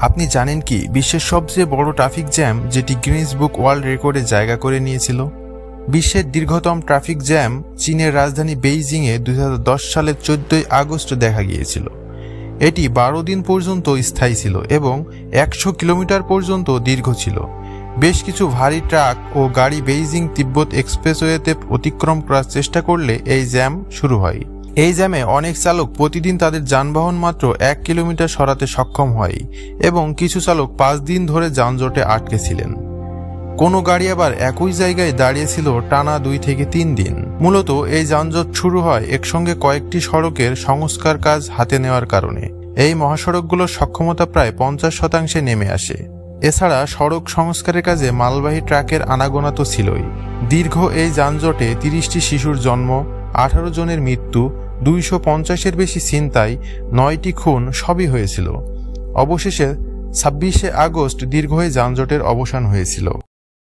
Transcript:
আপনি জানেন কি বিশ্বের সবচেয়ে বড় ট্রাফিক জ্যাম যেটি গিনেস বুক ওয়ার্ল্ড রেকর্ডে জায়গা করে নিয়েছিল? বিশ্বের দীর্ঘতম ট্রাফিক জ্যাম চীনের রাজধানী বেইজিংয়ে 2010 সালের 14 আগস্ট দেখা গিয়েছিল। এটি 12 দিন পর্যন্ত স্থায়ী ছিল এবং 100 কিলোমিটার পর্যন্ত দীর্ঘ ছিল। বেশ কিছু ভারী ট্রাক ও গাড়ি বেইজিং তিব্বত এক্সপ্রেসওয়েতে অতিক্রম করার চেষ্টা করলে এই জ্যাম শুরু হয়। এই জ্যামে অনেক চালক প্রতিদিন তাদের যানবাহন মাত্র 1 কিলোমিটার সরাতে সক্ষম হয় এবং কিছু চালক 5 দিন ধরে যানজটে আটকে ছিলেন। কোনো গাড়ি আবার একই জায়গায় দাঁড়িয়েছিল টানা 2 থেকে 3 দিন। মূলত এই যানজট শুরু হয় একসঙ্গে কয়েকটি সড়কের সংস্কার কাজ হাতে নেওয়ার কারণে। এই মহাসড়কগুলোর সক্ষমতা প্রায় 50% নেমে আসে। এছাড়া সড়ক সংস্কারের কাজে মালবাহী ট্রাকের আনাগোনা তো ছিলই। দীর্ঘ এই যানজটে 30টি শিশুর জন্ম, 18 জনের মৃত্যু, 250-এর বেশি ছিনতাই, 9টি খুন সবই হয়েছিল। অবশেষে 26শে আগস্ট দীর্ঘ এই যানজটের অবসান হয়েছিল।